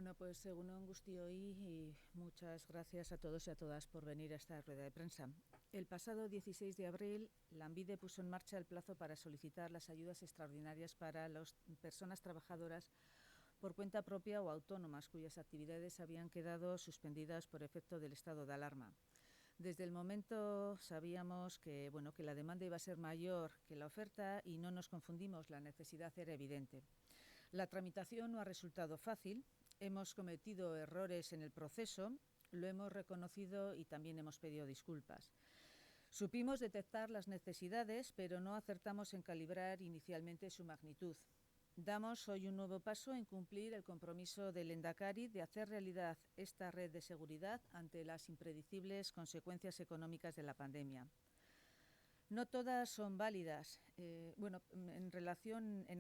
Bueno, pues egunon guztioi y muchas gracias a todos y a todas por venir a esta rueda de prensa. El pasado 16 de abril, Lanbide puso en marcha el plazo para solicitar las ayudas extraordinarias para las personas trabajadoras por cuenta propia o autónomas cuyas actividades habían quedado suspendidas por efecto del estado de alarma. Desde el momento sabíamos que la demanda iba a ser mayor que la oferta y no nos confundimos, la necesidad era evidente. La tramitación no ha resultado fácil, hemos cometido errores en el proceso, lo hemos reconocido y también hemos pedido disculpas. Supimos detectar las necesidades, pero no acertamos en calibrar inicialmente su magnitud. Damos hoy un nuevo paso en cumplir el compromiso del Lehendakari de hacer realidad esta red de seguridad ante las impredecibles consecuencias económicas de la pandemia. No todas son válidas. En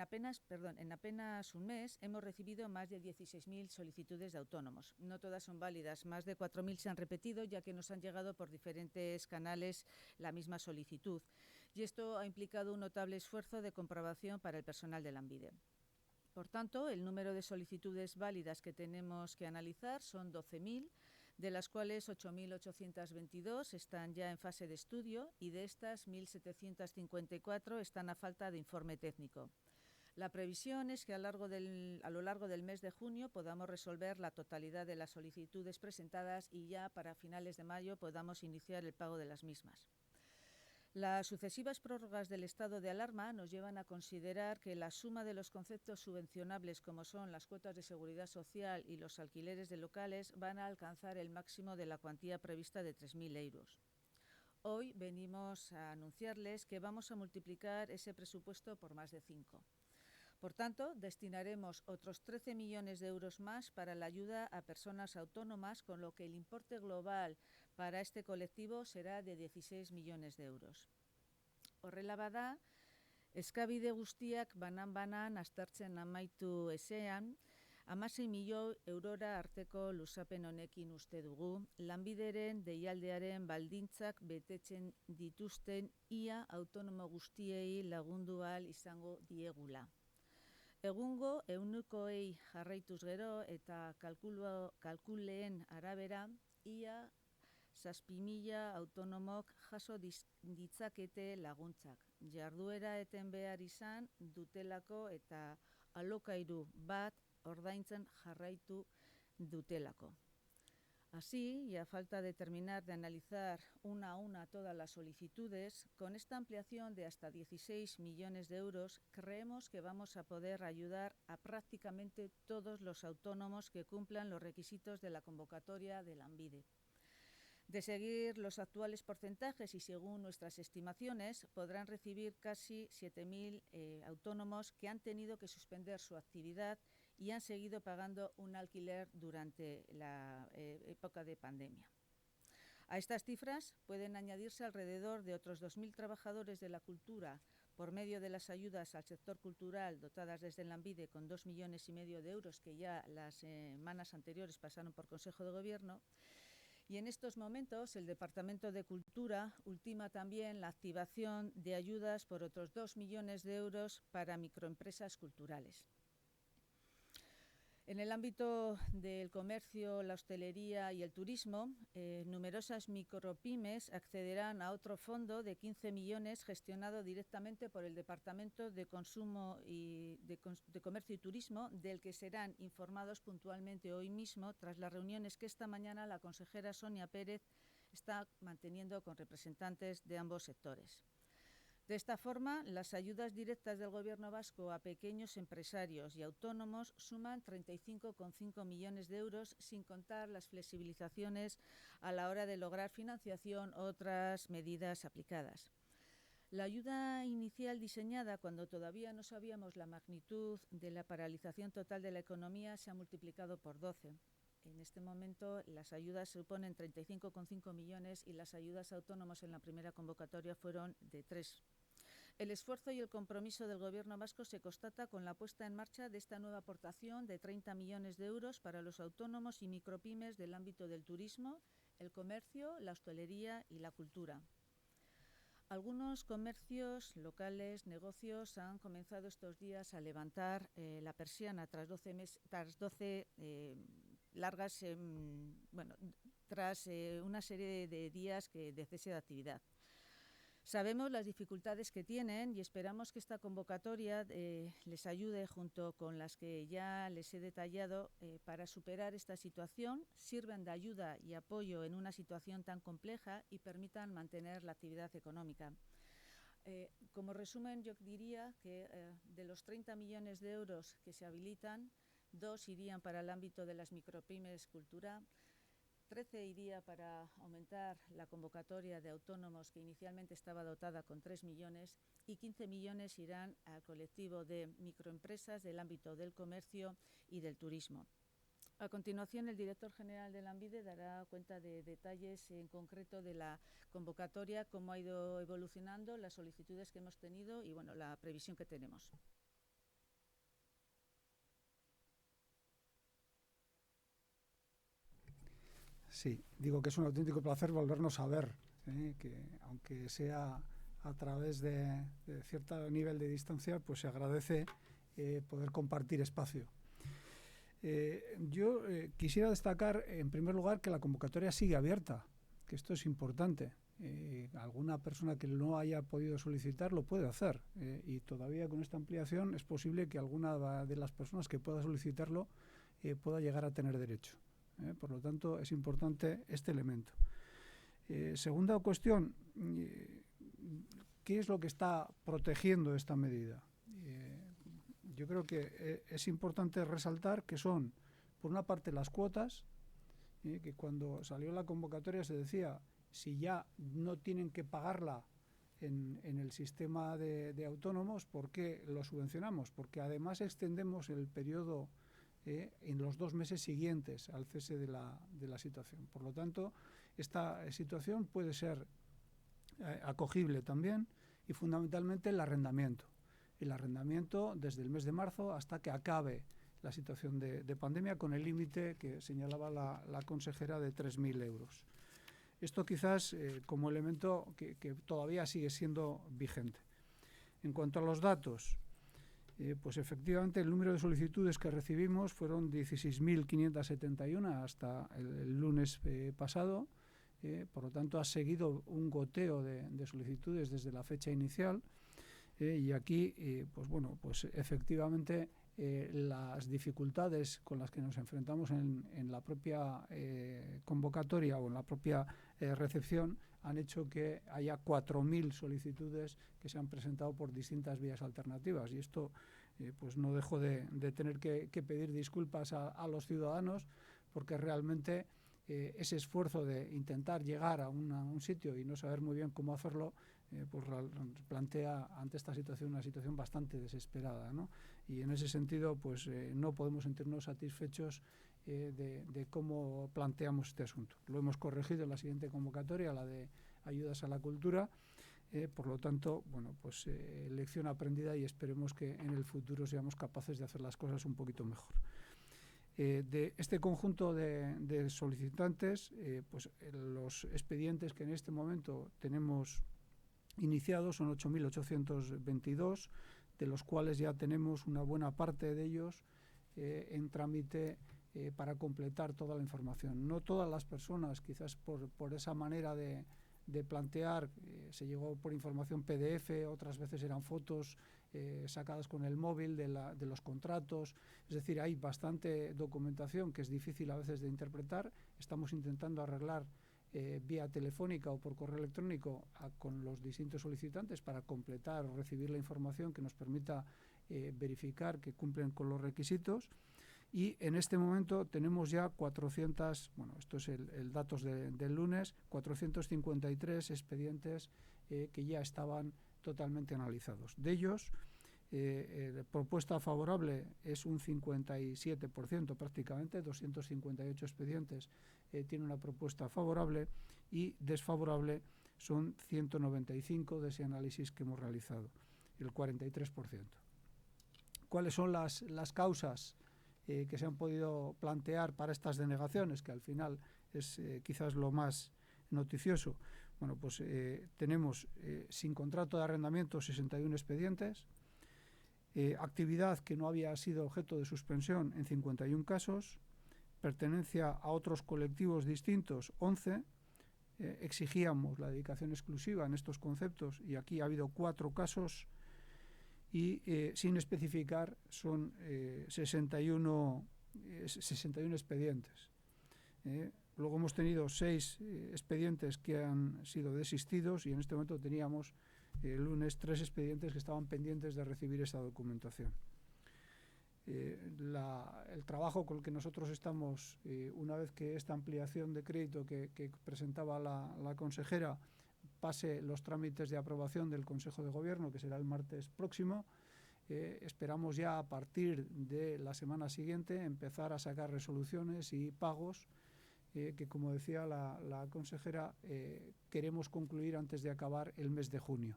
apenas un mes hemos recibido más de 16.000 solicitudes de autónomos. No todas son válidas. Más de 4.000 se han repetido, ya que nos han llegado por diferentes canales la misma solicitud. Y esto ha implicado un notable esfuerzo de comprobación para el personal de Lanbide. Por tanto, el número de solicitudes válidas que tenemos que analizar son 12.000, de las cuales 8.822 están ya en fase de estudio y de estas 1.754 están a falta de informe técnico. La previsión es que a lo largo del mes de junio podamos resolver la totalidad de las solicitudes presentadas y ya para finales de mayo podamos iniciar el pago de las mismas. Las sucesivas prórrogas del estado de alarma nos llevan a considerar que la suma de los conceptos subvencionables, como son las cuotas de seguridad social y los alquileres de locales, van a alcanzar el máximo de la cuantía prevista de 3.000 euros. Hoy venimos a anunciarles que vamos a multiplicar ese presupuesto por más de 5. Por tanto, destinaremos otros 13 millones de euros más para la ayuda a personas autónomas, con lo que el importe global para este colectivo será de 16 millones de euros. Horrela bada, eskabide guztiak banan-banan aztertzen amaitu ezean, 16 milioi eurora arteko luzapen honekin uste dugu, Lanbideren deialdiaren baldintzak betetzen dituzten ia autonomo guztiei lagundu ahal izango diegula. Egungo eunukoei jarraituz gero eta kalkuleen arabera, ia 7.000 autonomok jaso ditzakete laguntzak. Jarduera eten behar izan dutelako eta alokairu bat ordaintzen jarraitu dutelako. Así, y a falta de terminar de analizar una a una todas las solicitudes, con esta ampliación de hasta 16 millones de euros, creemos que vamos a poder ayudar a prácticamente todos los autónomos que cumplan los requisitos de la convocatoria de Lanbide. De seguir los actuales porcentajes y según nuestras estimaciones, podrán recibir casi 7.000 autónomos que han tenido que suspender su actividad y han seguido pagando un alquiler durante la época de pandemia. A estas cifras pueden añadirse alrededor de otros 2.000 trabajadores de la cultura por medio de las ayudas al sector cultural dotadas desde Lanbide con 2,5 millones de euros que ya las semanas anteriores pasaron por Consejo de Gobierno. Y en estos momentos el Departamento de Cultura ultima también la activación de ayudas por otros 2 millones de euros para microempresas culturales. En el ámbito del comercio, la hostelería y el turismo, numerosas micropymes accederán a otro fondo de 15 millones gestionado directamente por el Departamento de Consumo y de Comercio y Turismo, del que serán informados puntualmente hoy mismo tras las reuniones que esta mañana la consejera Sonia Pérez está manteniendo con representantes de ambos sectores. De esta forma, las ayudas directas del Gobierno vasco a pequeños empresarios y autónomos suman 35,5 millones de euros, sin contar las flexibilizaciones a la hora de lograr financiación u otras medidas aplicadas. La ayuda inicial diseñada cuando todavía no sabíamos la magnitud de la paralización total de la economía se ha multiplicado por 12. En este momento las ayudas suponen 35,5 millones y las ayudas a autónomos en la primera convocatoria fueron de 3. El esfuerzo y el compromiso del Gobierno vasco se constata con la puesta en marcha de esta nueva aportación de 30 millones de euros para los autónomos y micropymes del ámbito del turismo, el comercio, la hostelería y la cultura. Algunos comercios locales, negocios, han comenzado estos días a levantar la persiana tras 12 largas, tras una serie de días de cese de actividad. Sabemos las dificultades que tienen y esperamos que esta convocatoria les ayude, junto con las que ya les he detallado, para superar esta situación, sirvan de ayuda y apoyo en una situación tan compleja y permitan mantener la actividad económica. Como resumen, yo diría que de los 30 millones de euros que se habilitan, 2 irían para el ámbito de las micropymes cultura, 13 iría para aumentar la convocatoria de autónomos, que inicialmente estaba dotada con 3 millones, y 15 millones irán al colectivo de microempresas del ámbito del comercio y del turismo. A continuación, el director general de Lanbide dará cuenta de detalles en concreto de la convocatoria, cómo ha ido evolucionando, las solicitudes que hemos tenido y la previsión que tenemos. Sí, digo que es un auténtico placer volvernos a ver, que aunque sea a través de cierto nivel de distancia, pues se agradece poder compartir espacio. Yo quisiera destacar, en primer lugar, que la convocatoria sigue abierta, que esto es importante. Alguna persona que no haya podido solicitar lo puede hacer, y todavía con esta ampliación es posible que alguna de las personas que pueda solicitarlo pueda llegar a tener derecho. Por lo tanto, es importante este elemento. Segunda cuestión, ¿qué es lo que está protegiendo esta medida? Yo creo que es importante resaltar que son, por una parte, las cuotas, que cuando salió la convocatoria se decía, si ya no tienen que pagarla en el sistema de autónomos, ¿por qué lo subvencionamos? Porque además extendemos el periodo en los 2 meses siguientes al cese de la situación. Por lo tanto, esta situación puede ser acogible también, y fundamentalmente el arrendamiento. El arrendamiento desde el mes de marzo hasta que acabe la situación de pandemia, con el límite que señalaba la consejera de 3.000 euros. Esto quizás como elemento que todavía sigue siendo vigente. En cuanto a los datos, pues efectivamente el número de solicitudes que recibimos fueron 16.571 hasta el lunes pasado. Por lo tanto, ha seguido un goteo de solicitudes desde la fecha inicial. Y aquí, pues efectivamente, las dificultades con las que nos enfrentamos en la propia convocatoria o en la propia recepción han hecho que haya 4.000 solicitudes que se han presentado por distintas vías alternativas. Y esto, pues no dejo de tener que pedir disculpas a los ciudadanos, porque realmente ese esfuerzo de intentar llegar a un sitio y no saber muy bien cómo hacerlo, pues plantea ante esta situación una situación bastante desesperada, ¿no? Y en ese sentido, pues no podemos sentirnos satisfechos de cómo planteamos este asunto. Lo hemos corregido en la siguiente convocatoria, la de ayudas a la cultura. Por lo tanto, pues lección aprendida, y esperemos que en el futuro seamos capaces de hacer las cosas un poquito mejor. De este conjunto de solicitantes, pues los expedientes que en este momento tenemos iniciados son 8.822, de los cuales ya tenemos una buena parte de ellos en trámite para completar toda la información. No todas las personas, quizás por esa manera de plantear, se llegó por información PDF, otras veces eran fotos sacadas con el móvil de los contratos. Es decir, hay bastante documentación que es difícil a veces de interpretar. Estamos intentando arreglar vía telefónica o por correo electrónico con los distintos solicitantes para completar o recibir la información que nos permita verificar que cumplen con los requisitos. Y en este momento tenemos ya 400, esto es el datos del lunes, 453 expedientes que ya estaban totalmente analizados. De ellos, propuesta favorable es un 57% prácticamente, 258 expedientes tienen una propuesta favorable, y desfavorable son 195 de ese análisis que hemos realizado, el 43%. ¿Cuáles son las causas que se han podido plantear para estas denegaciones, que al final es quizás lo más noticioso. Bueno, pues tenemos sin contrato de arrendamiento 61 expedientes, actividad que no había sido objeto de suspensión en 51 casos, pertenencia a otros colectivos distintos 11, exigíamos la dedicación exclusiva en estos conceptos y aquí ha habido 4 casos y sin especificar son 61 expedientes. Luego hemos tenido 6 expedientes que han sido desistidos y en este momento teníamos el lunes 3 expedientes que estaban pendientes de recibir esa documentación. El trabajo con el que nosotros estamos, una vez que esta ampliación de crédito que presentaba la consejera pase los trámites de aprobación del Consejo de Gobierno, que será el martes próximo, esperamos ya a partir de la semana siguiente empezar a sacar resoluciones y pagos que, como decía la consejera, queremos concluir antes de acabar el mes de junio.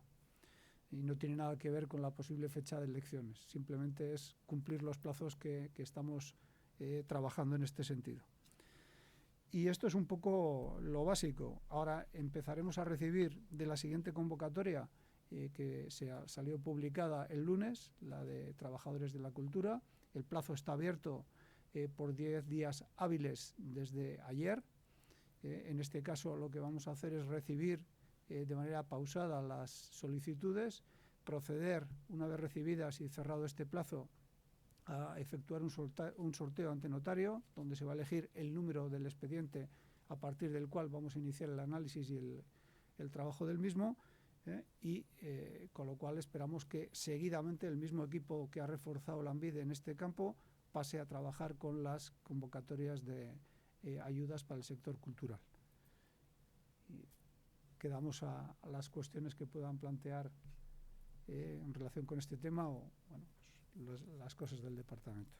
Y no tiene nada que ver con la posible fecha de elecciones, simplemente es cumplir los plazos que estamos trabajando en este sentido. Y esto es un poco lo básico. Ahora empezaremos a recibir de la siguiente convocatoria, que salió publicada el lunes, la de trabajadores de la cultura. El plazo está abierto por 10 días hábiles desde ayer. En este caso lo que vamos a hacer es recibir de manera pausada las solicitudes, proceder, una vez recibidas y cerrado este plazo, a efectuar un sorteo ante notario, donde se va a elegir el número del expediente a partir del cual vamos a iniciar el análisis y el trabajo del mismo, con lo cual esperamos que seguidamente el mismo equipo que ha reforzado Lanbide en este campo pase a trabajar con las convocatorias de ayudas para el sector cultural. Quedamos a las cuestiones que puedan plantear en relación con este tema o bueno, pues las cosas del departamento.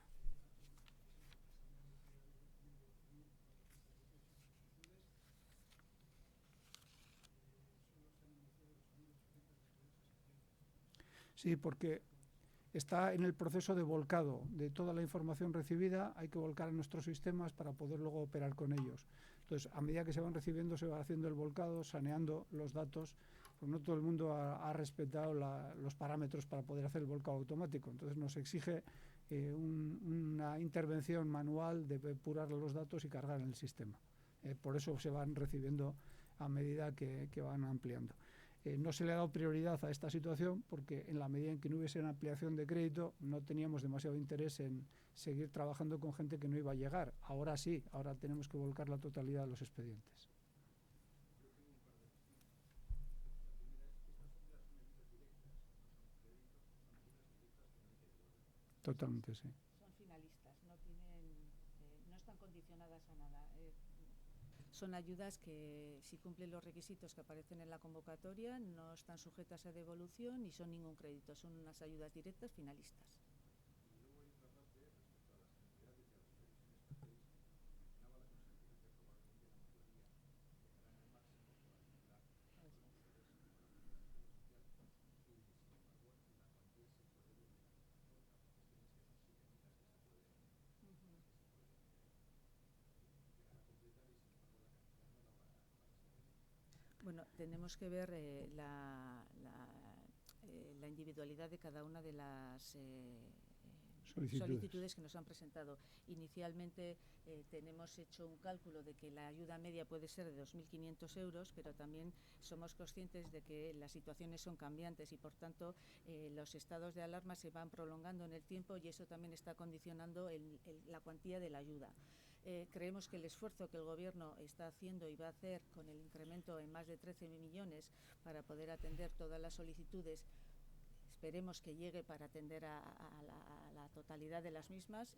Sí, porque está en el proceso de volcado de toda la información recibida, hay que volcar a nuestros sistemas para poder luego operar con ellos. Entonces, a medida que se van recibiendo, se va haciendo el volcado, saneando los datos, pues no todo el mundo ha respetado los parámetros para poder hacer el volcado automático. Entonces, nos exige una intervención manual de depurar los datos y cargar en el sistema. Por eso se van recibiendo a medida que van ampliando. No se le ha dado prioridad a esta situación porque en la medida en que no hubiese una ampliación de crédito no teníamos demasiado interés en seguir trabajando con gente que no iba a llegar. Ahora sí, ahora tenemos que volcar la totalidad de los expedientes. Totalmente, sí. Son finalistas, no están condicionadas a nada. Son ayudas que, si cumplen los requisitos que aparecen en la convocatoria, no están sujetas a devolución ni son ningún crédito. Son unas ayudas directas finalistas. Bueno, tenemos que ver la individualidad de cada una de las solicitudes que nos han presentado. Inicialmente tenemos hecho un cálculo de que la ayuda media puede ser de 2.500 euros, pero también somos conscientes de que las situaciones son cambiantes y, por tanto, los estados de alarma se van prolongando en el tiempo y eso también está condicionando la cuantía de la ayuda. Creemos que el esfuerzo que el Gobierno está haciendo y va a hacer con el incremento en más de 13 millones para poder atender todas las solicitudes, esperemos que llegue para atender a la totalidad de las mismas.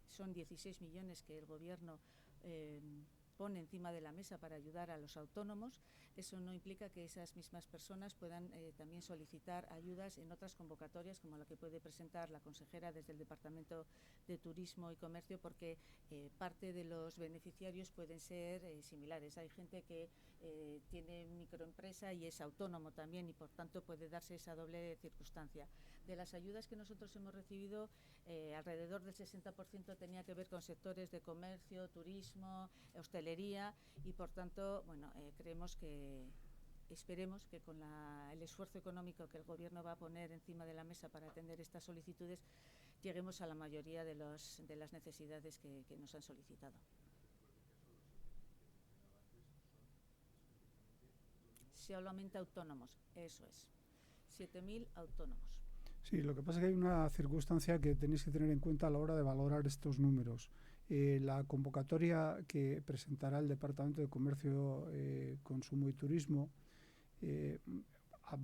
Son 16 millones que el Gobierno pone encima de la mesa para ayudar a los autónomos. Eso no implica que esas mismas personas puedan también solicitar ayudas en otras convocatorias, como la que puede presentar la consejera desde el Departamento de Turismo y Comercio, porque parte de los beneficiarios pueden ser similares. Hay gente que tiene microempresa y es autónomo también y, por tanto, puede darse esa doble circunstancia. De las ayudas que nosotros hemos recibido, alrededor del 60% tenía que ver con sectores de comercio, turismo, hostelería, hostelería y, por tanto, bueno, esperemos que con el esfuerzo económico que el Gobierno va a poner encima de la mesa para atender estas solicitudes, lleguemos a la mayoría de las necesidades que nos han solicitado. Solamente autónomos, eso es. 7.000 autónomos. Sí, lo que pasa es que hay una circunstancia que tenéis que tener en cuenta a la hora de valorar estos números. La convocatoria que presentará el Departamento de Comercio, Consumo y Turismo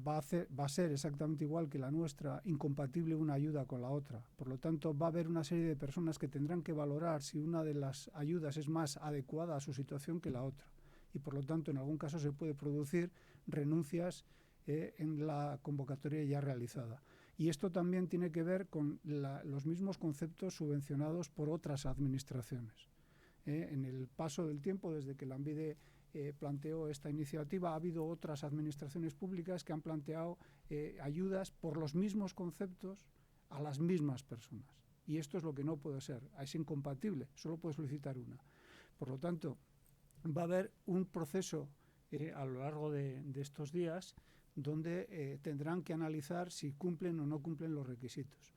va a ser exactamente igual que la nuestra, incompatible una ayuda con la otra. Por lo tanto, va a haber una serie de personas que tendrán que valorar si una de las ayudas es más adecuada a su situación que la otra. Y por lo tanto, en algún caso se puede producir renuncias en la convocatoria ya realizada. Y esto también tiene que ver con los mismos conceptos subvencionados por otras administraciones. En el paso del tiempo, desde que Lanbide planteó esta iniciativa, ha habido otras administraciones públicas que han planteado ayudas por los mismos conceptos a las mismas personas. Y esto es lo que no puede ser, es incompatible, solo puede solicitar una. Por lo tanto, va a haber un proceso a lo largo de estos días donde tendrán que analizar si cumplen o no cumplen los requisitos.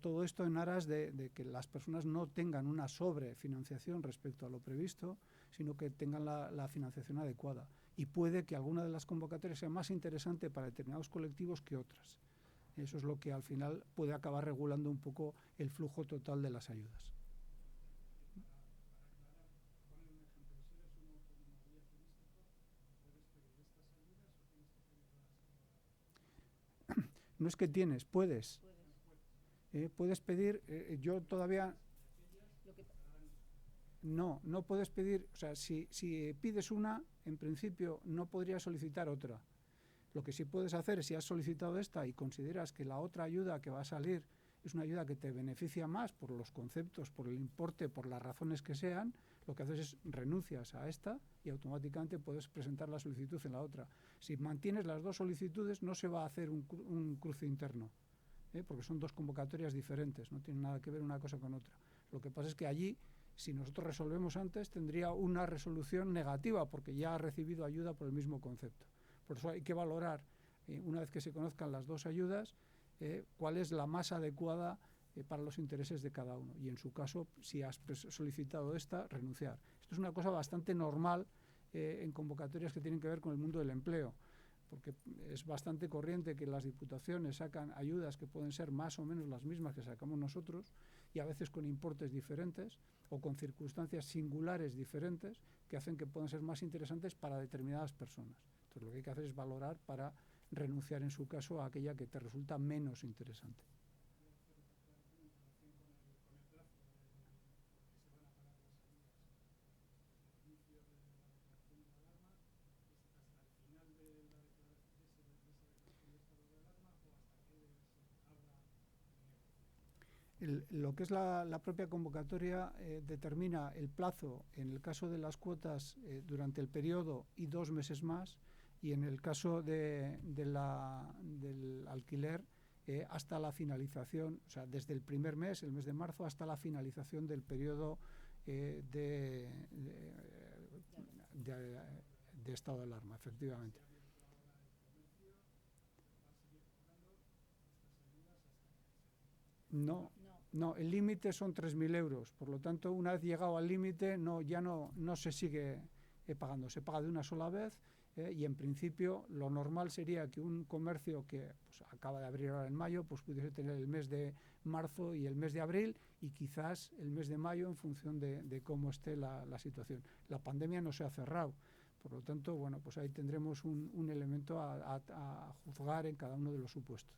Todo esto en aras de que las personas no tengan una sobrefinanciación respecto a lo previsto, sino que tengan la financiación adecuada. Y puede que alguna de las convocatorias sea más interesante para determinados colectivos que otras. Eso es lo que al final puede acabar regulando un poco el flujo total de las ayudas. No es que tienes, puedes. Puedes pedir, yo todavía... No puedes pedir, o sea, si pides una, en principio no podrías solicitar otra. Lo que sí puedes hacer es, si has solicitado esta y consideras que la otra ayuda que va a salir es una ayuda que te beneficia más por los conceptos, por el importe, por las razones que sean, lo que haces es renuncias a esta y automáticamente puedes presentar la solicitud en la otra. Si mantienes las dos solicitudes, no se va a hacer un cruce interno, porque son dos convocatorias diferentes, no tienen nada que ver una cosa con otra. Lo que pasa es que allí, si nosotros resolvemos antes, tendría una resolución negativa, porque ya ha recibido ayuda por el mismo concepto. Por eso hay que valorar, una vez que se conozcan las dos ayudas, cuál es la más adecuada para los intereses de cada uno. Y en su caso, si has solicitado esta, renunciar. Esto es una cosa bastante normal en convocatorias que tienen que ver con el mundo del empleo, porque es bastante corriente que las diputaciones sacan ayudas que pueden ser más o menos las mismas que sacamos nosotros, y a veces con importes diferentes o con circunstancias singulares diferentes que hacen que puedan ser más interesantes para determinadas personas. Entonces, lo que hay que hacer es valorar para renunciar en su caso a aquella que te resulta menos interesante. Lo que es la propia convocatoria determina el plazo, en el caso de las cuotas, durante el periodo y 2 meses más, y en el caso del alquiler, hasta la finalización, o sea, desde el primer mes, el mes de marzo, hasta la finalización del periodo de estado de alarma, efectivamente. No, el límite son 3.000 euros. Por lo tanto, una vez llegado al límite, ya no se sigue pagando. Se paga de una sola vez y, en principio, lo normal sería que un comercio que pues, acaba de abrir ahora en mayo, pues pudiese tener el mes de marzo y el mes de abril y quizás el mes de mayo en función de cómo esté la situación. La pandemia no se ha cerrado. Por lo tanto, bueno, pues ahí tendremos un elemento a juzgar en cada uno de los supuestos.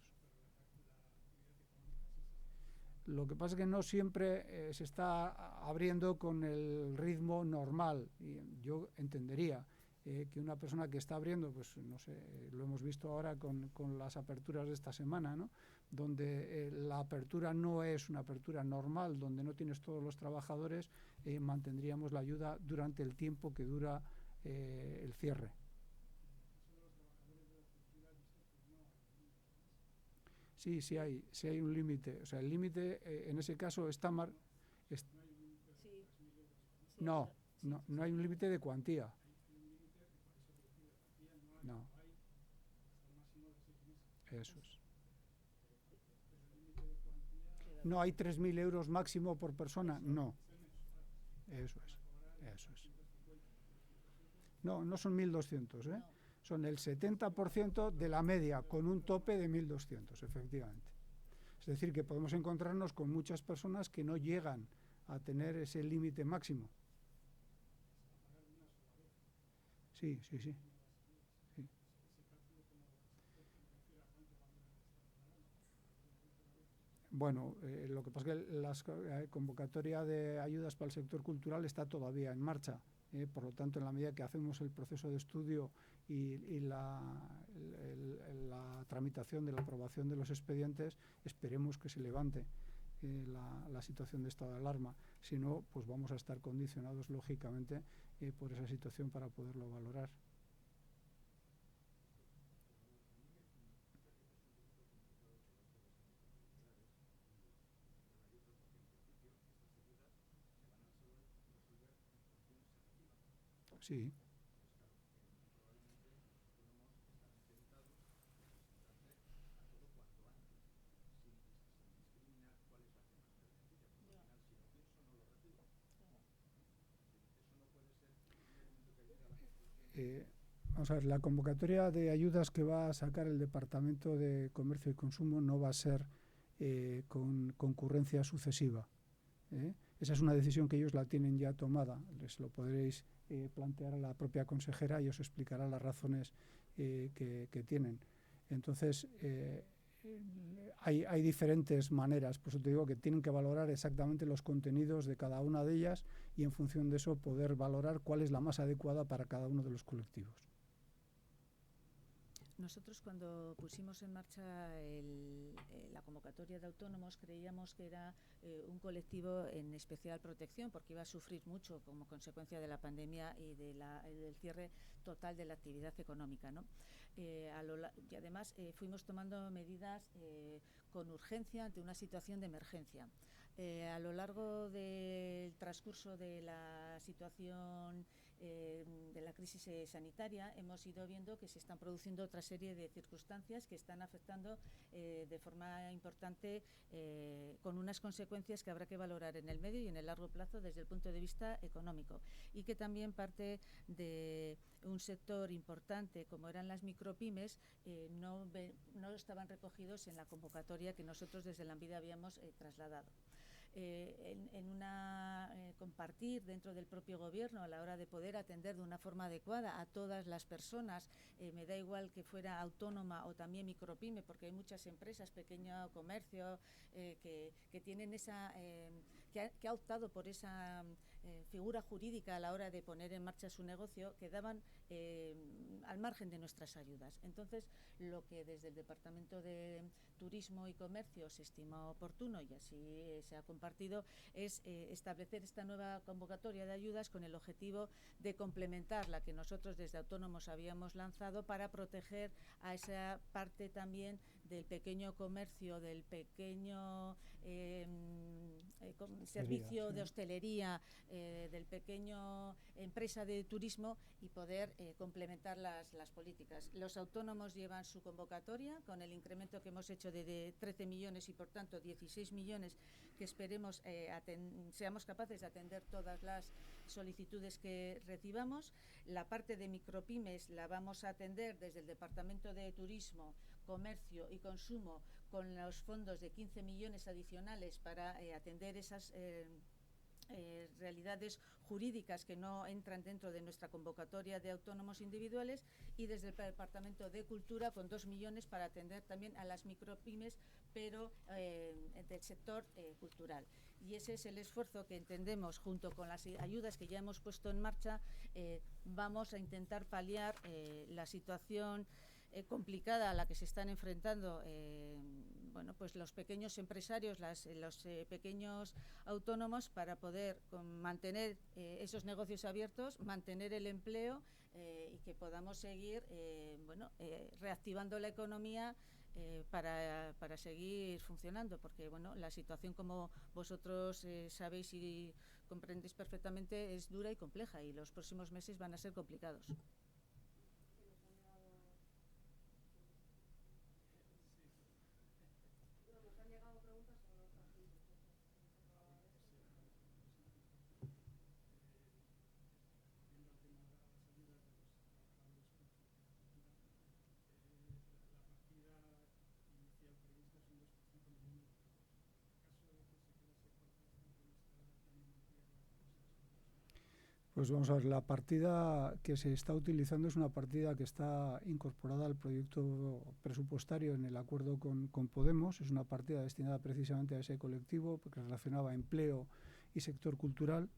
Lo que pasa es que no siempre se está abriendo con el ritmo normal. Y yo entendería que una persona que está abriendo, pues no sé, lo hemos visto ahora con las aperturas de esta semana, ¿no? Donde la apertura no es una apertura normal, donde no tienes todos los trabajadores, mantendríamos la ayuda durante el tiempo que dura el cierre. Sí hay un límite. O sea, el límite en ese caso está Sí, no, No, no hay un límite de cuantía. No. Eso es. No hay 3.000 euros máximo por persona. No. Eso es. Eso es. No, no son 1.200, ¿eh? Son el 70% de la media, con un tope de 1.200, efectivamente. Es decir, que podemos encontrarnos con muchas personas que no llegan a tener ese límite máximo. Sí, sí, sí. Sí. Bueno, lo que pasa es que la convocatoria de ayudas para el sector cultural está todavía en marcha. Por lo tanto, en la medida que hacemos el proceso de estudio y la tramitación de la aprobación de los expedientes, esperemos que se levante la situación de estado de alarma. Si no, pues vamos a estar condicionados, lógicamente, por esa situación para poderlo valorar. Sí. Vamos a ver, la convocatoria de ayudas que va a sacar el Departamento de Comercio y Consumo no va a ser con concurrencia sucesiva. Esa es una decisión que ellos la tienen ya tomada. Les lo podréis plantear a la propia consejera y os explicará las razones que tienen. Entonces, hay diferentes maneras, por eso te digo que tienen que valorar exactamente los contenidos de cada una de ellas y en función de eso poder valorar cuál es la más adecuada para cada uno de los colectivos. Nosotros cuando pusimos en marcha la convocatoria de autónomos creíamos que era un colectivo en especial protección porque iba a sufrir mucho como consecuencia de la pandemia y del cierre total de la actividad económica, ¿no? Y además fuimos tomando medidas con urgencia ante una situación de emergencia. A lo largo del transcurso de la situación de la crisis sanitaria hemos ido viendo que se están produciendo otra serie de circunstancias que están afectando de forma importante con unas consecuencias que habrá que valorar en el medio y en el largo plazo desde el punto de vista económico y que también parte de un sector importante como eran las micropymes no estaban recogidos en la convocatoria que nosotros desde Lanbide habíamos trasladado. Compartir dentro del propio gobierno a la hora de poder atender de una forma adecuada a todas las personas, me da igual que fuera autónoma o también micropyme, porque hay muchas empresas, pequeño comercio, que tienen que ha optado por esa figura jurídica a la hora de poner en marcha su negocio, quedaban al margen de nuestras ayudas. Entonces, lo que desde el Departamento de Turismo y Comercio se estima oportuno y así se ha compartido es establecer esta nueva convocatoria de ayudas con el objetivo de complementar la que nosotros desde Autónomos habíamos lanzado para proteger a esa parte también del pequeño comercio, del pequeño servicio de hostelería, del pequeño empresa de turismo y poder complementar las políticas. Los autónomos llevan su convocatoria con el incremento que hemos hecho de 13 millones y por tanto 16 millones que esperemos seamos capaces de atender todas las solicitudes que recibamos. La parte de micropymes la vamos a atender desde el Departamento de Turismo, Comercio y Consumo con los fondos de 15 millones adicionales para atender esas realidades jurídicas que no entran dentro de nuestra convocatoria de autónomos individuales y desde el Departamento de Cultura con 2 millones para atender también a las micropymes pero del sector cultural. Y ese es el esfuerzo que entendemos junto con las ayudas que ya hemos puesto en marcha. Vamos a intentar paliar la situación complicada a la que se están enfrentando pues los pequeños empresarios, los pequeños autónomos para poder mantener esos negocios abiertos, mantener el empleo y que podamos seguir reactivando la economía para seguir funcionando, porque la situación, como vosotros sabéis y comprendéis perfectamente, es dura y compleja y los próximos meses van a ser complicados. Pues vamos a ver, la partida que se está utilizando es una partida que está incorporada al proyecto presupuestario en el acuerdo con Podemos. Es una partida destinada precisamente a ese colectivo, porque relacionaba empleo y sector cultural.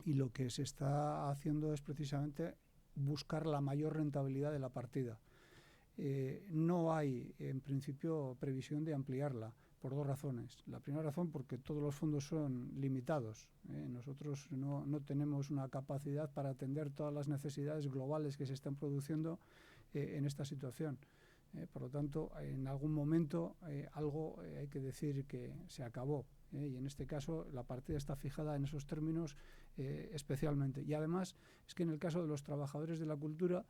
Y lo que se está haciendo es precisamente buscar la mayor rentabilidad de la partida. No hay, en principio, previsión de ampliarla por dos razones. La primera razón, porque todos los fondos son limitados. Nosotros no tenemos una capacidad para atender todas las necesidades globales que se están produciendo en esta situación. Por lo tanto, en algún momento algo hay que decir que se acabó. Y en este caso la partida está fijada en esos términos especialmente. Y además es que en el caso de los trabajadores de la cultura,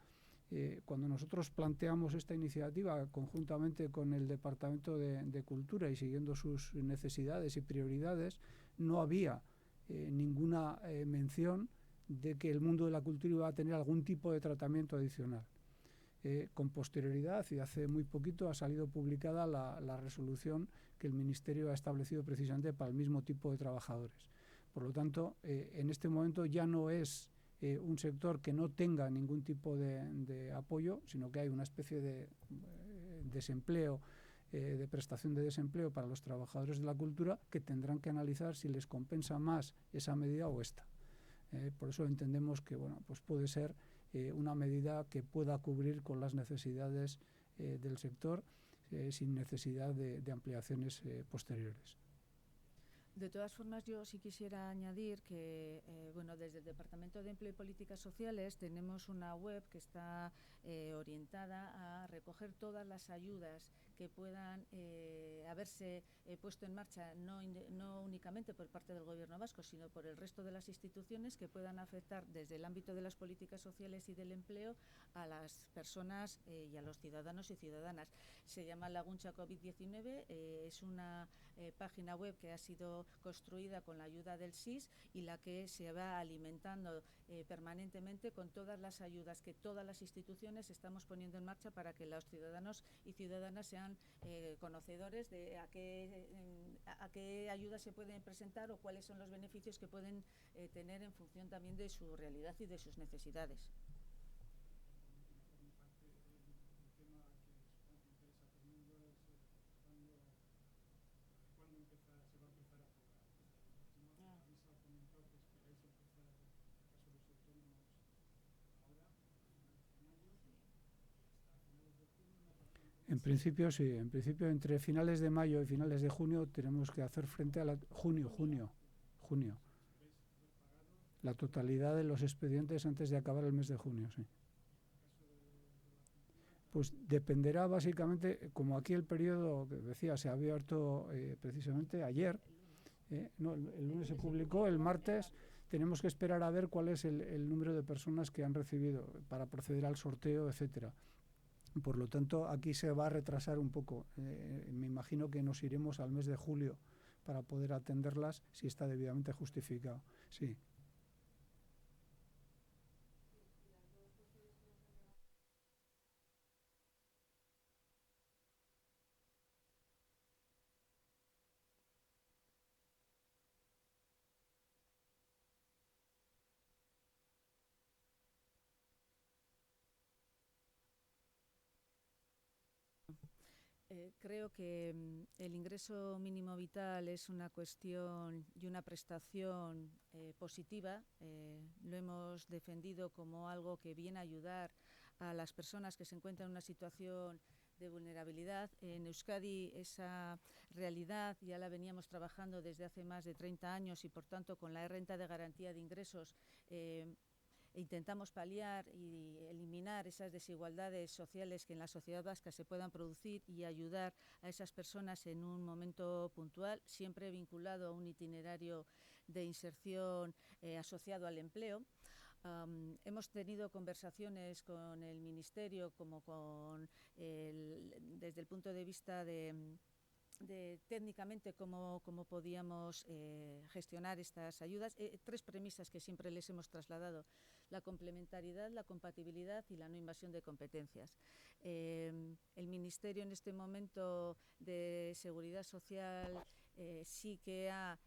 cuando nosotros planteamos esta iniciativa conjuntamente con el Departamento de Cultura y siguiendo sus necesidades y prioridades, no había ninguna mención de que el mundo de la cultura iba a tener algún tipo de tratamiento adicional. Con posterioridad, y hace muy poquito, ha salido publicada la resolución que el Ministerio ha establecido precisamente para el mismo tipo de trabajadores. Por lo tanto, en este momento ya no es un sector que no tenga ningún tipo de apoyo, sino que hay una especie de desempleo, de prestación de desempleo para los trabajadores de la cultura, que tendrán que analizar si les compensa más esa medida o esta. Por eso entendemos que pues puede ser una medida que pueda cubrir con las necesidades del sector sin necesidad de ampliaciones posteriores. De todas formas, yo sí quisiera añadir que, desde el Departamento de Empleo y Políticas Sociales tenemos una web que está orientada a recoger todas las ayudas que puedan haberse puesto en marcha, no únicamente por parte del Gobierno vasco, sino por el resto de las instituciones que puedan afectar desde el ámbito de las políticas sociales y del empleo a las personas y a los ciudadanos y ciudadanas. Se llama Laguntza COVID-19, es una página web que ha sido construida con la ayuda del SIS y la que se va alimentando permanentemente con todas las ayudas que todas las instituciones estamos poniendo en marcha para que los ciudadanos y ciudadanas sean conocedores de a qué ayudas se pueden presentar o cuáles son los beneficios que pueden tener en función también de su realidad y de sus necesidades. En principio sí, en principio entre finales de mayo y finales de junio tenemos que hacer frente a junio. La totalidad de los expedientes antes de acabar el mes de junio, sí. Pues dependerá básicamente, como aquí el periodo que decía se ha abierto precisamente ayer, el lunes se publicó, el martes tenemos que esperar a ver cuál es el número de personas que han recibido para proceder al sorteo, etcétera. Por lo tanto, aquí se va a retrasar un poco. Me imagino que nos iremos al mes de julio para poder atenderlas si está debidamente justificado. Sí. Creo que el ingreso mínimo vital es una cuestión y una prestación positiva. Lo hemos defendido como algo que viene a ayudar a las personas que se encuentran en una situación de vulnerabilidad. En Euskadi esa realidad ya la veníamos trabajando desde hace más de 30 años y, por tanto, con la renta de garantía de ingresos intentamos paliar y eliminar esas desigualdades sociales que en la sociedad vasca se puedan producir y ayudar a esas personas en un momento puntual, siempre vinculado a un itinerario de inserción asociado al empleo. Hemos tenido conversaciones con el Ministerio como desde el punto de vista de técnicamente cómo podíamos gestionar estas ayudas. Tres premisas que siempre les hemos trasladado: la complementariedad, la compatibilidad y la no invasión de competencias. El Ministerio en este momento de Seguridad Social sí que ha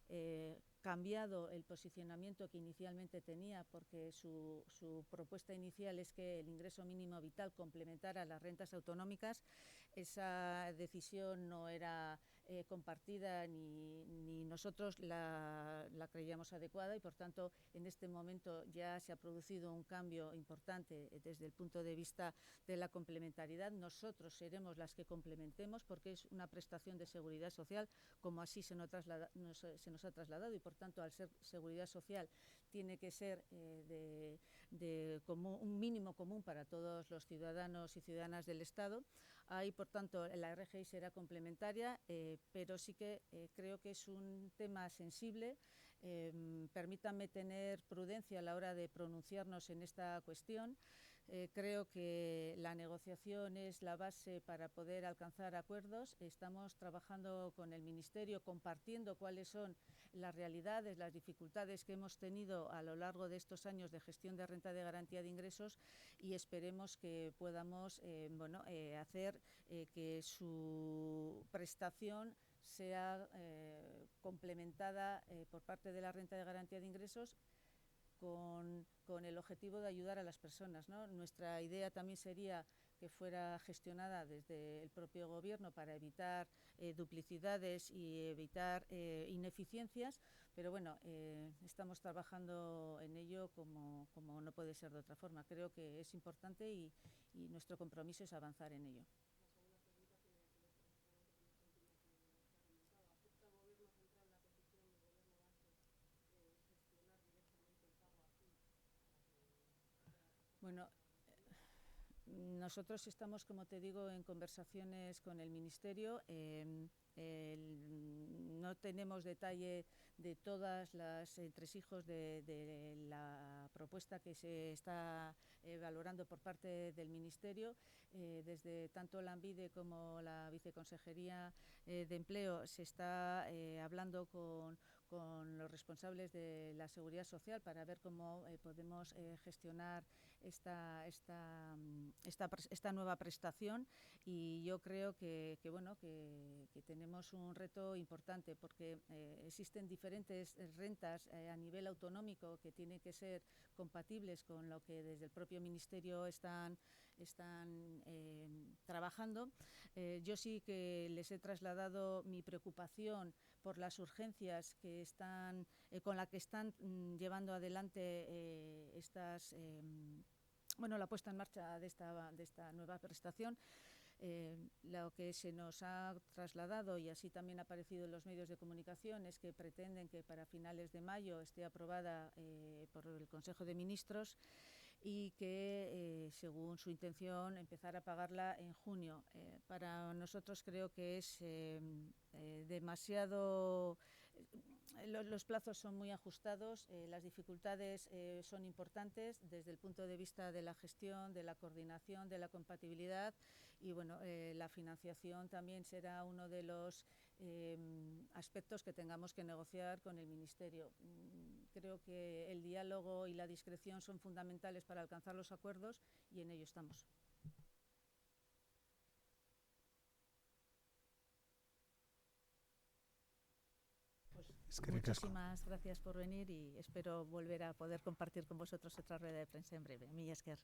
cambiado el posicionamiento que inicialmente tenía, porque su propuesta inicial es que el ingreso mínimo vital complementara las rentas autonómicas. Esa decisión no era compartida ni nosotros la creíamos adecuada, y por tanto en este momento ya se ha producido un cambio importante desde el punto de vista de la complementariedad. Nosotros seremos las que complementemos, porque es una prestación de seguridad social, como así se nos ha trasladado, y por tanto, al ser seguridad social, tiene que ser un mínimo común para todos los ciudadanos y ciudadanas del Estado. Ahí, por tanto, la RGI será complementaria, pero sí que creo que es un tema sensible. Permítanme tener prudencia a la hora de pronunciarnos en esta cuestión. Creo que la negociación es la base para poder alcanzar acuerdos. Estamos trabajando con el Ministerio, compartiendo cuáles son las realidades, las dificultades que hemos tenido a lo largo de estos años de gestión de renta de garantía de ingresos, y esperemos que podamos hacer que su prestación sea complementada por parte de la renta de garantía de ingresos con el objetivo de ayudar a las personas, ¿no? Nuestra idea también sería que fuera gestionada desde el propio Gobierno para evitar duplicidades y evitar ineficiencias, pero bueno, estamos trabajando en ello como no puede ser de otra forma. Creo que es importante y nuestro compromiso es avanzar en ello. Bueno, nosotros estamos, como te digo, en conversaciones con el Ministerio. No tenemos detalle de todas las entresijos de la propuesta que se está valorando por parte del Ministerio. Desde tanto Lanbide como la Viceconsejería de Empleo se está hablando con los responsables de la Seguridad Social para ver cómo podemos gestionar esta nueva prestación, y yo creo que tenemos un reto importante, porque existen diferentes rentas a nivel autonómico que tienen que ser compatibles con lo que desde el propio Ministerio están trabajando. Yo sí que les he trasladado mi preocupación por las urgencias que con las que están llevando adelante la puesta en marcha de esta nueva prestación. Lo que se nos ha trasladado, y así también ha aparecido en los medios de comunicación, es que pretenden que para finales de mayo esté aprobada por el Consejo de Ministros, y que, según su intención, empezar a pagarla en junio. Para nosotros creo que es demasiado. Los plazos son muy ajustados, las dificultades son importantes desde el punto de vista de la gestión, de la coordinación, de la compatibilidad, y la financiación también será uno de los aspectos que tengamos que negociar con el Ministerio. Creo que el diálogo y la discreción son fundamentales para alcanzar los acuerdos, y en ello estamos. Muchísimas gracias por venir, y espero volver a poder compartir con vosotros otra rueda de prensa en breve. Mila esker.